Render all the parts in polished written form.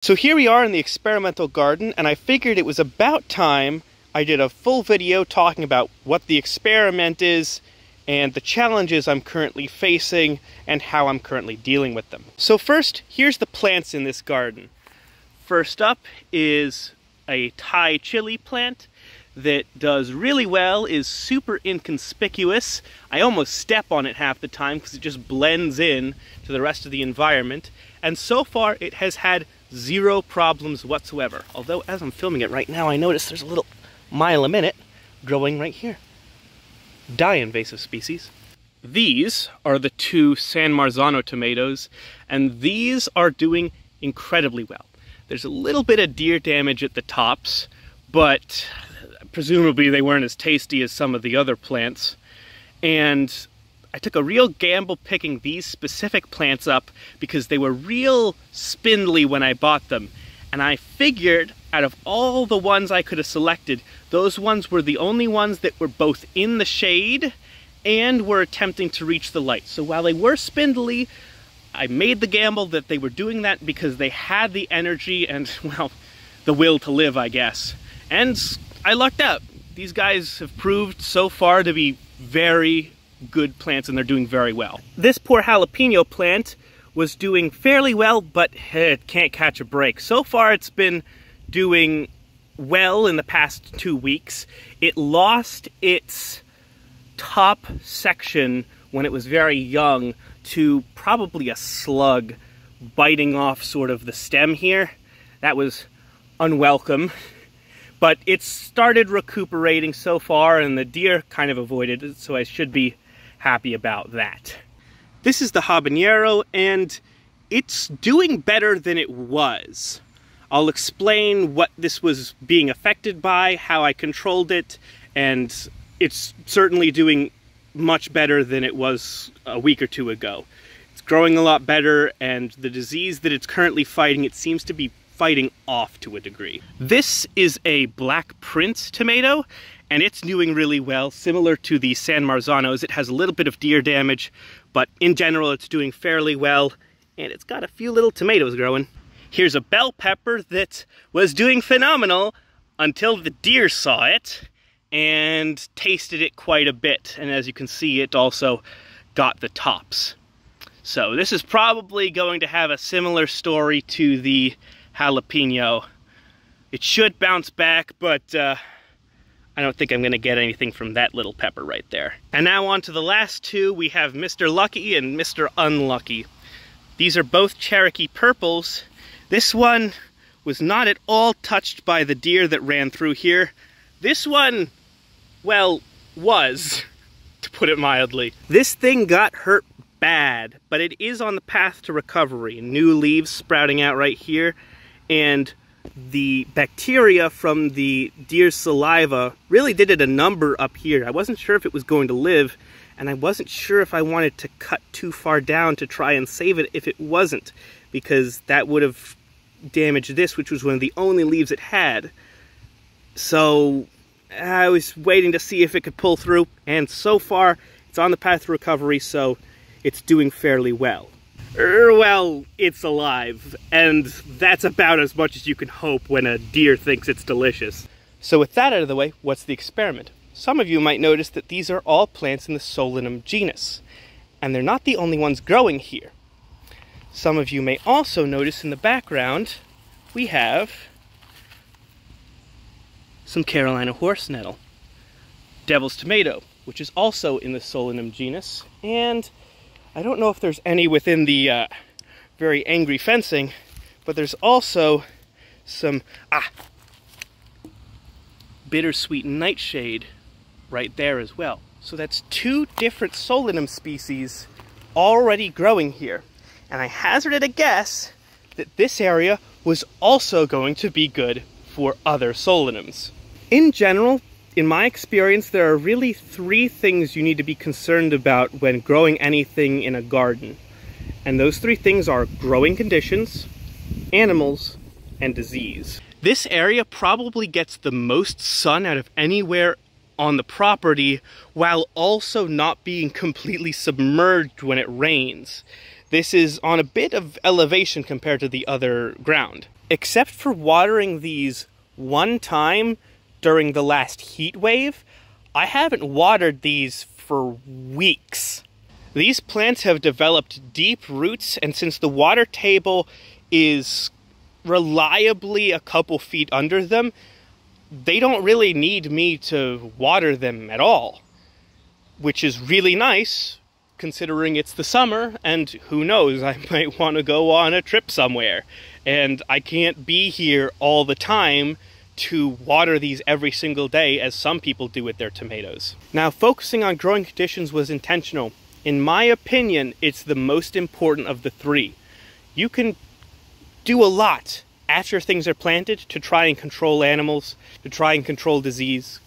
So here we are in the experimental garden, and I figured it was about time I did a full video talking about what the experiment is and the challenges I'm currently facing and how I'm currently dealing with them. So first, here's the plants in this garden. First up is a Thai chili plant that does really well, is super inconspicuous. I almost step on it half the time because it just blends in to the rest of the environment. And so far it has had zero problems whatsoever. Although as I'm filming it right now, I notice there's a little mile-a-minute growing right here. Di-invasive species. These are the two San Marzano tomatoes, and these are doing incredibly well. There's a little bit of deer damage at the tops, but presumably they weren't as tasty as some of the other plants. And I took a real gamble picking these specific plants up because they were real spindly when I bought them. And I figured out of all the ones I could have selected, those ones were the only ones that were both in the shade and were attempting to reach the light. So while they were spindly, I made the gamble that they were doing that because they had the energy and, well, the will to live, I guess. And I lucked out. These guys have proved so far to be very good plants, and they're doing very well. This poor jalapeno plant was doing fairly well, but it can't catch a break. So far it's been doing well in the past 2 weeks. It lost its top section when it was very young to probably a slug biting off sort of the stem here. That was unwelcome. But it's started recuperating so far, and the deer kind of avoided it, so I should be happy about that. This is the habanero, and it's doing better than it was. I'll explain what this was being affected by, how I controlled it, and it's certainly doing much better than it was a week or two ago. It's growing a lot better, and the disease that it's currently fighting, it seems to be fighting off to a degree. This is a Black Prince tomato, and it's doing really well, similar to the San Marzanos. It has a little bit of deer damage, but in general it's doing fairly well, and it's got a few little tomatoes growing. Here's a bell pepper that was doing phenomenal until the deer saw it and tasted it quite a bit, and as you can see, it also got the tops. So this is probably going to have a similar story to the jalapeno. It should bounce back, but I don't think I'm going to get anything from that little pepper right there. And now on to the last two. We have Mr. Lucky and Mr. Unlucky. These are both Cherokee purples. This one was not at all touched by the deer that ran through here. This one, well, was, to put it mildly. This thing got hurt bad, but it is on the path to recovery. New leaves sprouting out right here, and the bacteria from the deer's saliva really did it a number up here. I wasn't sure if it was going to live, and I wasn't sure if I wanted to cut too far down to try and save it if it wasn't, because that would have damaged this, which was one of the only leaves it had. So I was waiting to see if it could pull through, and so far it's on the path to recovery, so it's doing fairly well. Well, it's alive, and that's about as much as you can hope when a deer thinks it's delicious. So with that out of the way, what's the experiment? Some of you might notice that these are all plants in the Solanum genus, and they're not the only ones growing here. Some of you may also notice in the background, we have some Carolina horse nettle, devil's tomato, which is also in the Solanum genus, and I don't know if there's any within the very angry fencing, but there's also some bittersweet nightshade right there as well. So that's two different Solanum species already growing here. And I hazarded a guess that this area was also going to be good for other Solanums. In general, in my experience, there are really 3 things you need to be concerned about when growing anything in a garden. And those 3 things are growing conditions, animals, and disease. This area probably gets the most sun out of anywhere on the property while also not being completely submerged when it rains. This is on a bit of elevation compared to the other ground. Except for watering these one time during the last heat wave, I haven't watered these for weeks. These plants have developed deep roots, and since the water table is reliably a couple feet under them, they don't really need me to water them at all, which is really nice considering it's the summer, and who knows, I might want to go on a trip somewhere, and I can't be here all the time to water these every single day as some people do with their tomatoes. Now, focusing on growing conditions was intentional. In my opinion, it's the most important of the three. You can do a lot after things are planted to try and control animals, to try and control disease.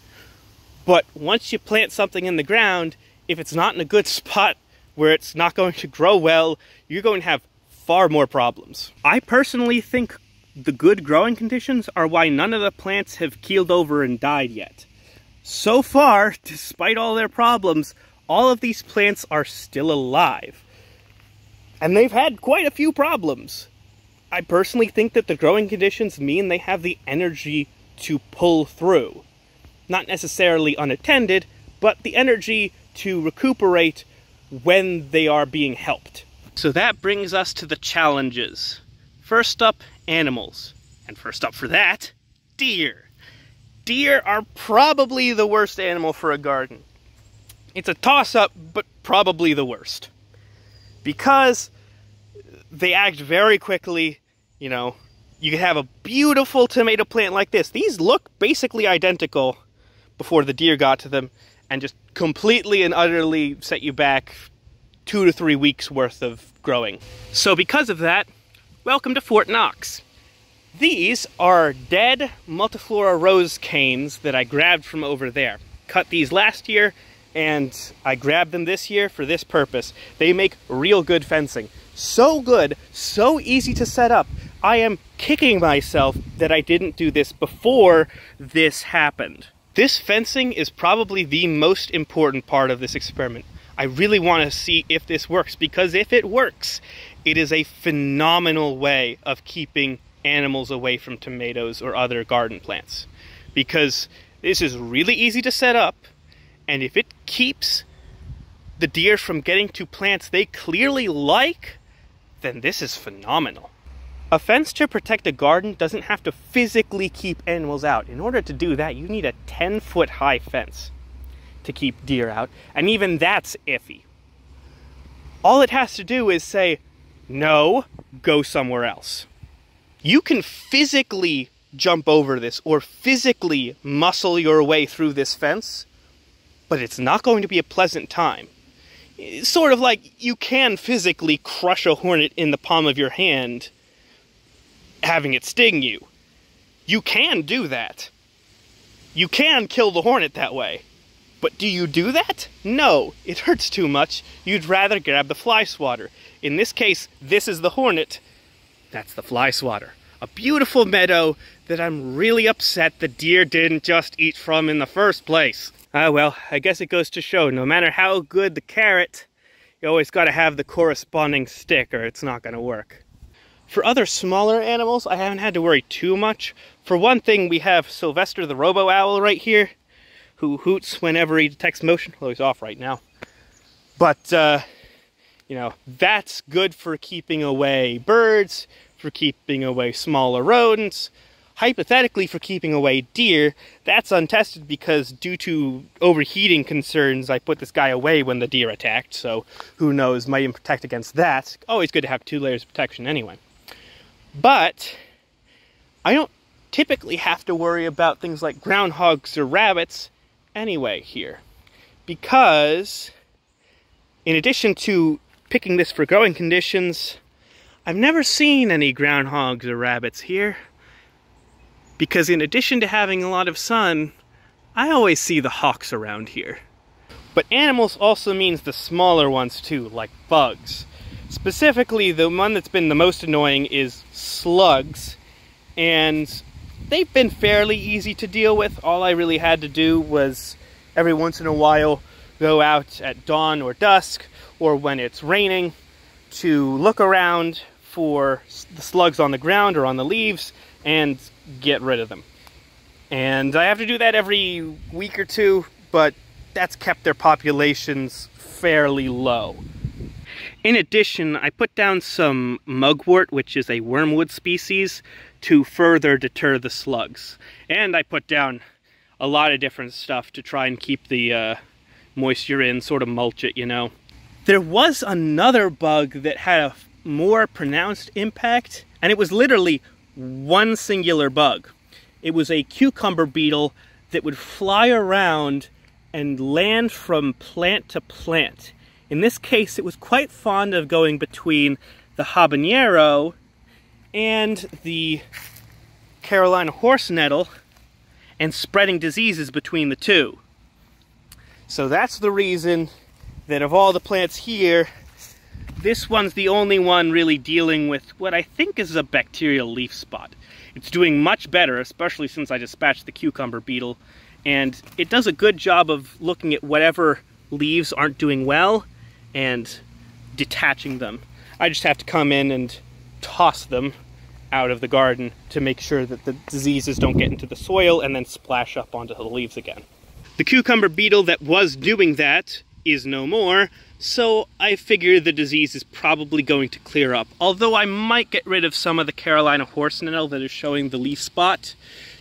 But once you plant something in the ground, if it's not in a good spot where it's not going to grow well, you're going to have far more problems. I personally think the good growing conditions are why none of the plants have keeled over and died yet. So far, despite all their problems, all of these plants are still alive. And they've had quite a few problems. I personally think that the growing conditions mean they have the energy to pull through. Not necessarily unattended, but the energy to recuperate when they are being helped. So that brings us to the challenges. First up, animals. And first up for that, deer. Deer are probably the worst animal for a garden. It's a toss-up, but probably the worst. Because they act very quickly. You know, you can have a beautiful tomato plant like this. These look basically identical before the deer got to them, and just completely and utterly set you back 2 to 3 weeks worth of growing. So because of that, welcome to Fort Knox. These are dead multiflora rose canes that I grabbed from over there. Cut these last year, and I grabbed them this year for this purpose. They make real good fencing. So good, so easy to set up. I am kicking myself that I didn't do this before this happened. This fencing is probably the most important part of this experiment. I really want to see if this works, because if it works, it is a phenomenal way of keeping animals away from tomatoes or other garden plants. Because this is really easy to set up, and if it keeps the deer from getting to plants they clearly like, then this is phenomenal. A fence to protect a garden doesn't have to physically keep animals out. In order to do that, you need a 10-foot high fence to keep deer out, and even that's iffy. All it has to do is say, no, go somewhere else. You can physically jump over this or physically muscle your way through this fence, but it's not going to be a pleasant time. It's sort of like you can physically crush a hornet in the palm of your hand, having it sting you. You can do that. You can kill the hornet that way. But do you do that? No, it hurts too much. You'd rather grab the fly swatter. In this case, this is the hornet. That's the fly swatter. A beautiful meadow that I'm really upset the deer didn't just eat from in the first place. Ah, well, I guess it goes to show, no matter how good the carrot, you always gotta have the corresponding stick or it's not gonna work. For other smaller animals, I haven't had to worry too much. For one thing, we have Sylvester the robo owl right here, who hoots whenever he detects motion. Well, he's off right now. But, you know, that's good for keeping away birds, for keeping away smaller rodents, hypothetically for keeping away deer. That's untested because due to overheating concerns, I put this guy away when the deer attacked, so who knows, might even protect against that. Always good to have 2 layers of protection anyway. But I don't typically have to worry about things like groundhogs or rabbits anyway here, because in addition to picking this for growing conditions, I've never seen any groundhogs or rabbits here, because in addition to having a lot of sun, I always see the hawks around here. But animals also means the smaller ones too, like bugs. Specifically, the one that's been the most annoying is slugs, and they've been fairly easy to deal with. All I really had to do was every once in a while go out at dawn or dusk, or when it's raining, to look around for the slugs on the ground or on the leaves and get rid of them. And I have to do that every week or two, but that's kept their populations fairly low. In addition, I put down some mugwort, which is a wormwood species, to further deter the slugs. And I put down a lot of different stuff to try and keep the moisture in, sort of mulch it, you know. There was another bug that had a more pronounced impact, and it was literally one singular bug. It was a cucumber beetle that would fly around and land from plant to plant. In this case, it was quite fond of going between the habanero and the Carolina horse nettle and spreading diseases between the two. So that's the reason that of all the plants here, this one's the only one really dealing with what I think is a bacterial leaf spot. It's doing much better, especially since I dispatched the cucumber beetle, and it does a good job of looking at whatever leaves aren't doing well and detaching them. I just have to come in and toss them out of the garden to make sure that the diseases don't get into the soil and then splash up onto the leaves again. The cucumber beetle that was doing that is no more, so I figure the disease is probably going to clear up. Although I might get rid of some of the Carolina horse nettle that is showing the leaf spot,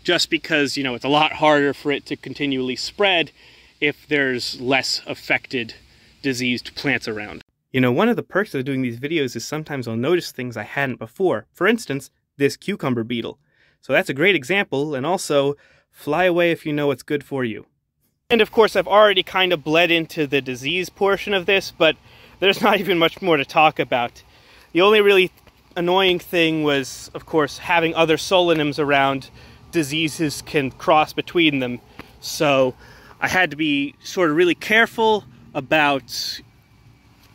just because, you know, it's a lot harder for it to continually spread if there's less affected diseased plants around. You know, one of the perks of doing these videos is sometimes I'll notice things I hadn't before. For instance, this cucumber beetle. So that's a great example, and also fly away if you know what's good for you. And of course, I've already kind of bled into the disease portion of this, but there's not even much more to talk about. The only really annoying thing was, of course, having other solanims around. Diseases can cross between them. So I had to be sort of really careful about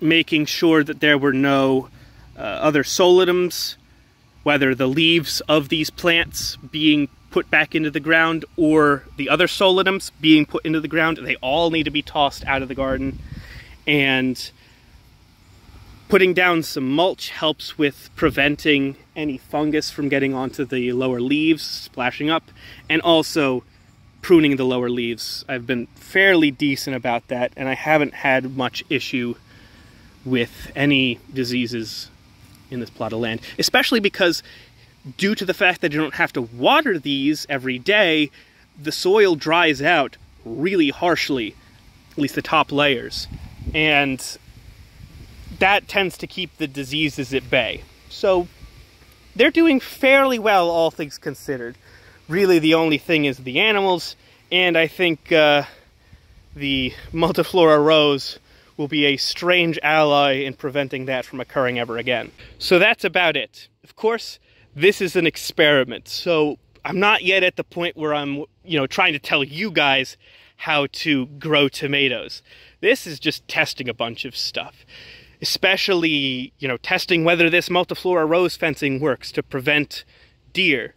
making sure that there were no other solanims, whether the leaves of these plants being put back into the ground or the other solanims being put into the ground. They all need to be tossed out of the garden. And putting down some mulch helps with preventing any fungus from getting onto the lower leaves, splashing up, and also pruning the lower leaves. I've been fairly decent about that, and I haven't had much issue with any diseases in this plot of land, especially because due to the fact that you don't have to water these every day, the soil dries out really harshly, at least the top layers, and that tends to keep the diseases at bay. So they're doing fairly well, all things considered. Really, the only thing is the animals, and I think the multiflora rose will be a strange ally in preventing that from occurring ever again. So that's about it. Of course, this is an experiment, so I'm not yet at the point where I'm, trying to tell you guys how to grow tomatoes. This is just testing a bunch of stuff. Especially, testing whether this multiflora rose fencing works to prevent deer.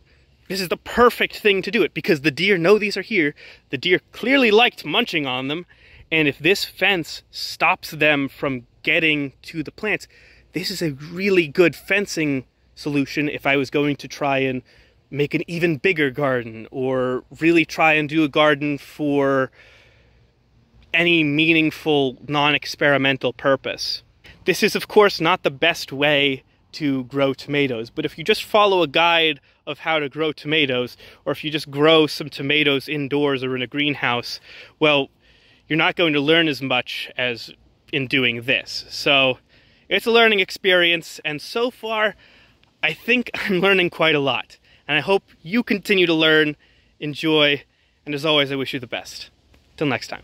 This is the perfect thing to do it, because the deer know these are here. The deer clearly liked munching on them, and if this fence stops them from getting to the plants, this is a really good fencing solution if I was going to try and make an even bigger garden, or really try and do a garden for any meaningful, non-experimental purpose. This is, of course, not the best way to grow tomatoes, but if you just follow a guide of how to grow tomatoes, or if you just grow some tomatoes indoors or in a greenhouse, well, you're not going to learn as much as in doing this. So it's a learning experience, and so far, I think I'm learning quite a lot. And I hope you continue to learn, enjoy, and as always, I wish you the best. Till next time.